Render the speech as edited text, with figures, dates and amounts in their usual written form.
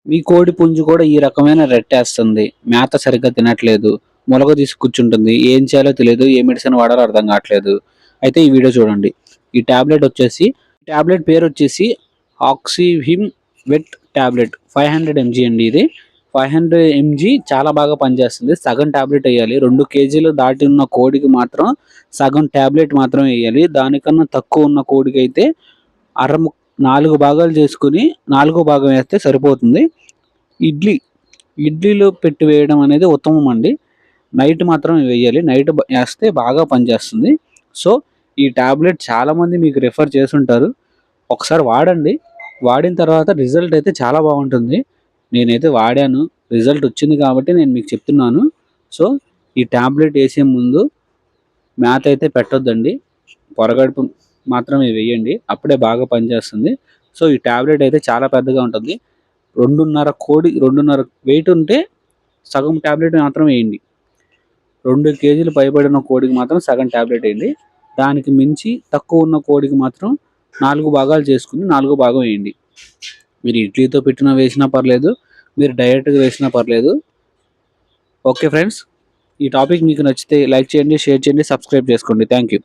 మీ కోడి పుంజు కూడా ఈ రకమైన రెట్టేస్తుంది. మేత సరిగ్గా తినట్లేదు. మొలక తీసి కూర్చుంటుంది. ఏం చేయాలో తెలియదు. ఏ మెడిసిన్ వాడాలో అర్థం కావట్లేదు. అయితే ఈ వీడియో చూడండి. ఈ టాబ్లెట్ పేరొచ్చేసి ఆక్సివిమ్ వెట్ టాబ్లెట్ 500 ఎంజీ అండి ఇది. 500 ఎంజీ చాలా బాగా పనిచేస్తుంది. సగం టాబ్లెట్ ఎయ్యాలి. 2 కేజీలు దాటి ఉన్న కోడికి మాత్రం సగం టాబ్లెట్ మాత్రమే ఎయ్యాలి. దానికన్నా తక్కువ ఉన్న కోడికైతే 4 భాగాలు చేసుకొని, నాలుగో భాగం ఏస్తే సరిపోతుంది. ఇడ్లీలో పెట్టి వేయడం అనేది ఉత్తమం అండి. నైట్ మాత్రం వేయాలి. నైట్ ఏస్తే బాగా పనిచేస్తుంది. సో, ఈ టాబ్లెట్ చాలామంది మీకు రిఫర్ చేసుంటారు. ఒకసారి వాడండి. వాడిన తర్వాత రిజల్ట్ అయితే చాలా బాగుంటుంది. నేనైతే వాడాను. రిజల్ట్ వచ్చింది కాబట్టి నేను మీకు చెప్తున్నాను. సో, ఈ టాబ్లెట్ ఏసే ముందు మేత అయితే పెట్టొద్దండి. పొరగడుపు మాత్రమే వేయండి. అప్పుడే బాగా పనిచేస్తుంది. సో, ఈ టాబ్లెట్ అయితే చాలా పెద్దగా ఉంటుంది. 2.5 వెయిట్ ఉంటే సగం టాబ్లెట్ మాత్రం వేయండి. 2 కేజీలు పైబడిన కోడికి మాత్రం సగం టాబ్లెట్ వేయండి. దానికి మించి తక్కువ ఉన్న కోడికి మాత్రం 4 భాగాలు చేసుకొని 4 భాగం వేయండి. మీరు ఇడ్లీతో పెట్టినా వేసినా పర్లేదు. మీరు డైరెక్ట్‌గా వేసినా పర్లేదు. Okay friends. ఈ టాపిక్ మీకు నచ్చితే లైక్ చేయండి, షేర్ చేయండి, సబ్స్క్రైబ్ చేసుకోండి. Thank you.